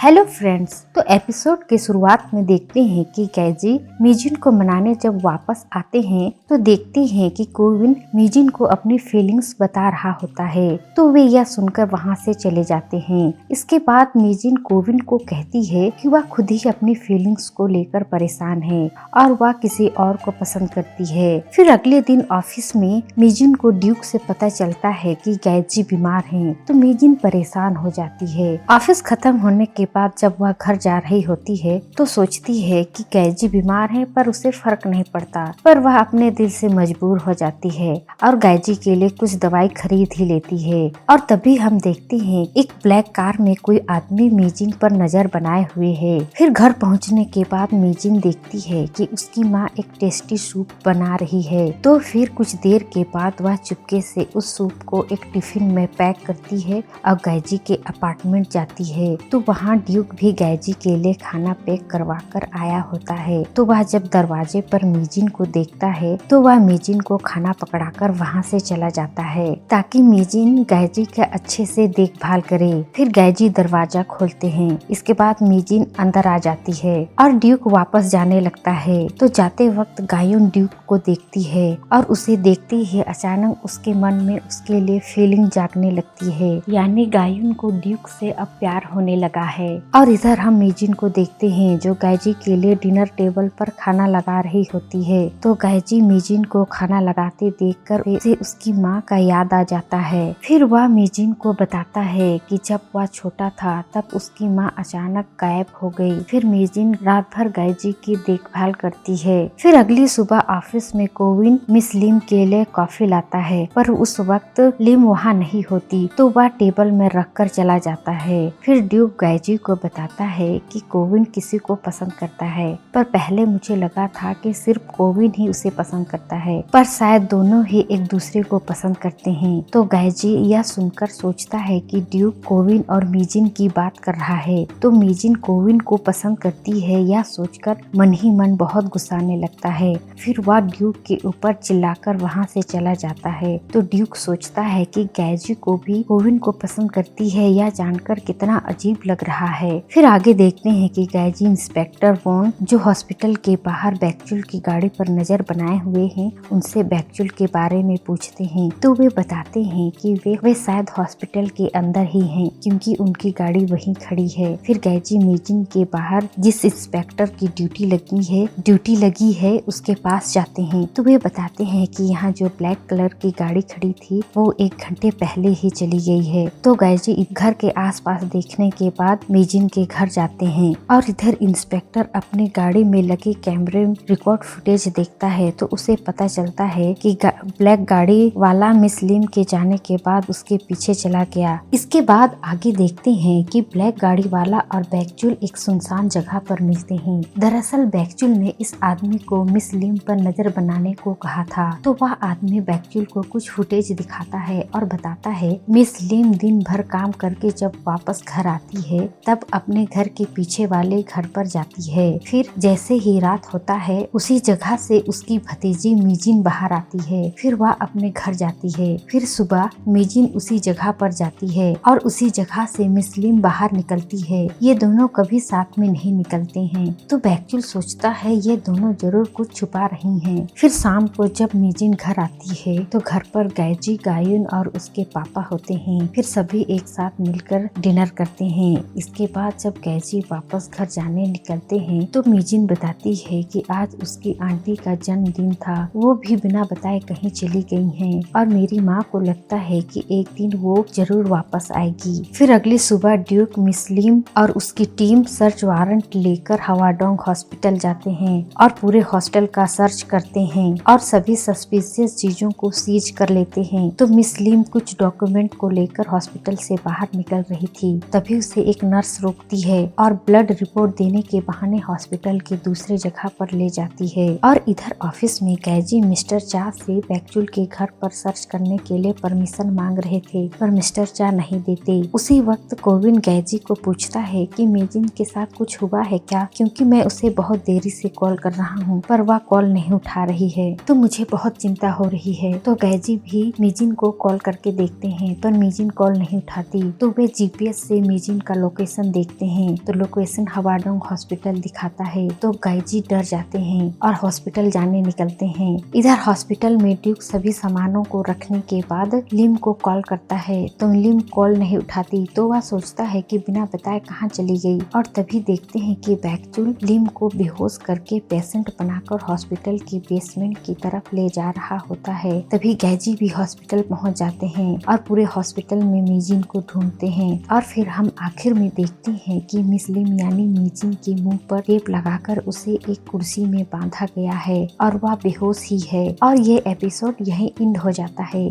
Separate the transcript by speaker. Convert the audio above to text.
Speaker 1: Hello friends, तो episode के शुरुआत में देखते हैं कि कैजी मीजिन को मनाने जब वापस आते हैं तो देखते हैं कि कोविन मीजिन को अपनी फीलिंग्स बता रहा होता है। तो वे यह सुनकर वहां से चले जाते हैं। इसके बाद मीजिन कोविन को कहती है कि वह खुद ही अपनी फीलिंग्स को लेकर परेशान है और वह किसी और को पसंद करती है। फिर अगले दिन ऑफिस में मीजिन को ड्यूक से पता चलता है कि कैजी बीमार है, तो मीजिन परेशान हो जाती है। ऑफिस खत्म होने के बाद जब वह घर जा रही होती है तो सोचती है कि कैजी बीमार है, पर उसे फर्क नहीं पड़ता। पर वह अपने दिल से मजबूर हो जाती है और कैजी के लिए कुछ दवाई खरीद ही लेती है। और तभी हम देखते हैं एक ब्लैक कार में कोई आदमी मीजिन पर नजर बनाए हुए है। फिर घर पहुंचने के बाद मीजिन देखती है कि उसकी माँ एक टेस्टी सूप बना रही है। तो फिर कुछ देर के बाद वह चुपके से उस सूप को एक टिफिन में पैक करती है और कैजी के अपार्टमेंट जाती है। तो वहाँ ड्यूक भी कैजी के लिए खाना पैक करवा कर आया होता है। तो वह जब दरवाजे पर मीजिन को देखता है तो वह मीजिन को खाना पकड़ाकर वहाँ से चला जाता है ताकि मीजिन कैजी का अच्छे से देखभाल करे। फिर कैजी दरवाजा खोलते हैं। इसके बाद मीजिन अंदर आ जाती है और ड्यूक वापस जाने लगता है। तो जाते वक्त गायोन ड्यूक को देखती है और उसे देखते ही अचानक उसके मन में उसके लिए फीलिंग जागने लगती है, यानी गायोन को ड्यूक से अब प्यार होने लगा है। और इधर हम मीजिन को देखते हैं जो कैजी के लिए डिनर टेबल पर खाना लगा रही होती है। तो कैजी मीजिन को खाना लगाते देखकर उसे उसकी माँ का याद आ जाता है। फिर वह मीजिन को बताता है कि जब वह छोटा था तब उसकी माँ अचानक गायब हो गई। फिर मीजिन रात भर कैजी की देखभाल करती है। फिर अगली सुबह ऑफिस में कोविन मिस लिम के लिए कॉफी लाता है, पर उस वक्त लिम वहाँ नहीं होती, तो वह टेबल में रख कर चला जाता है। फिर ड्यूक कैजी को बताता है कि कोविन किसी को पसंद करता है, पर पहले मुझे लगा था कि सिर्फ कोविन ही उसे पसंद करता है, पर शायद दोनों ही एक दूसरे को पसंद करते हैं। तो कैजी यह सुनकर सोचता है कि ड्यूक कोविन और मीजिन की बात कर रहा है, तो मीजिन कोविन को पसंद करती है यह सोचकर मन ही मन बहुत गुस्साने लगता है। फिर वह ड्यूक के ऊपर चिल्लाकर वहाँ से चला जाता है। तो ड्यूक सोचता है कि कैजी को भी कोविन को पसंद करती है, यह जानकर कितना अजीब लग रहा है। फिर आगे देखते हैं कि कैजी इंस्पेक्टर वॉन जो हॉस्पिटल के बाहर बैक्चुल की गाड़ी पर नजर बनाए हुए हैं उनसे बैक्चुल के बारे में पूछते हैं। तो वे बताते हैं कि वे शायद हॉस्पिटल के अंदर ही हैं, क्योंकि उनकी गाड़ी वहीं खड़ी है। फिर कैजी मीजिन के बाहर जिस इंस्पेक्टर की ड्यूटी लगी है उसके पास जाते हैं। तो वे बताते हैं कि यहाँ जो ब्लैक कलर की गाड़ी खड़ी थी वो 1 घंटे पहले ही चली गई है। तो कैजी घर के आसपास देखने के बाद मीजिन के घर जाते हैं और इधर इंस्पेक्टर अपनी गाड़ी में लगे कैमरे में रिकॉर्ड फुटेज देखता है। तो उसे पता चलता है कि ब्लैक गाड़ी वाला मिस लिम के जाने के बाद उसके पीछे चला गया। इसके बाद आगे देखते हैं कि ब्लैक गाड़ी वाला और बैक्चुल एक सुनसान जगह पर मिलते हैं। दरअसल बैक्चुल ने इस आदमी को मिस लिम पर नजर बनाने को कहा था। तो वह आदमी बैक्चुल को कुछ फुटेज दिखाता है और बताता है मिस लिम दिन भर काम करके जब वापस घर आती है तब अपने घर के पीछे वाले घर पर जाती है। फिर जैसे ही रात होता है उसी जगह से उसकी भतीजी मीजिन बाहर आती है। फिर वह अपने घर जाती है। फिर सुबह मीजिन उसी जगह पर जाती है और उसी जगह से मिस लिम बाहर निकलती है। ये दोनों कभी साथ में नहीं निकलते हैं। तो बैक्चुल सोचता है ये दोनों जरूर कुछ छुपा रही हैं। फिर शाम को जब मीजिन घर आती है तो घर पर कैजी, गायोन और उसके पापा होते हैं। फिर सभी एक साथ मिलकर डिनर करते हैं। इसके बाद जब कैजी वापस घर जाने निकलते हैं तो मीजिन बताती है कि आज उसकी आंटी का जन्मदिन था, वो भी बिना बताए कहीं चली गई हैं और मेरी माँ को लगता है कि एक दिन वो जरूर वापस आएगी। फिर अगली सुबह ड्यूक, मिस लिम और उसकी टीम सर्च वारंट लेकर हवाडोंग हॉस्पिटल जाते हैं और पूरे हॉस्टल का सर्च करते हैं और सभी सस्पिशियस चीजों को सीज कर लेते हैं। तो मिस लिम कुछ डॉक्यूमेंट को लेकर हॉस्पिटल से बाहर निकल रही थी, तभी उसे एक नर्स रोकती है और ब्लड रिपोर्ट देने के बहाने हॉस्पिटल के दूसरे जगह पर ले जाती है। और इधर ऑफिस में कैजी मिस्टर चा से बैक्चुल के घर पर सर्च करने के लिए परमिशन मांग रहे थे, पर मिस्टर चा नहीं देते। उसी वक्त कोविन कैजी को पूछता है कि मीजिन के साथ कुछ हुआ है क्या, क्योंकि मैं उसे बहुत देरी से कॉल कर रहा हूँ पर वह कॉल नहीं उठा रही है, तो मुझे बहुत चिंता हो रही है। तो कैजी भी मीजिन को कॉल करके देखते हैं पर मीजिन कॉल नहीं उठाती। तो वे जीपीएस से मीजिन का लोकेशन लोकेशन देखते हैं तो लोकेशन हवाडोंग हॉस्पिटल दिखाता है। तो गाइजी डर जाते हैं और हॉस्पिटल जाने निकलते हैं। इधर हॉस्पिटल में ड्यूक सभी सामानों को रखने के बाद लिम को कॉल करता है तो लिम कॉल नहीं उठाती। तो वह सोचता है कि बिना बताए कहाँ चली गई और तभी देखते हैं कि बैकचुल लिम को बेहोश करके पेशेंट बनाकर हॉस्पिटल की बेसमेंट की तरफ ले जा रहा होता है। तभी गैजी भी हॉस्पिटल पहुंच जाते हैं और पूरे हॉस्पिटल में मीजिन को ढूंढते हैं और फिर हम आखिर में देखते हैं कि मिस लिम यानी मीजिन के मुंह पर टेप लगाकर उसे एक कुर्सी में बांधा गया है और वह बेहोश ही है। और ये एपिसोड यहीं एंड हो जाता है।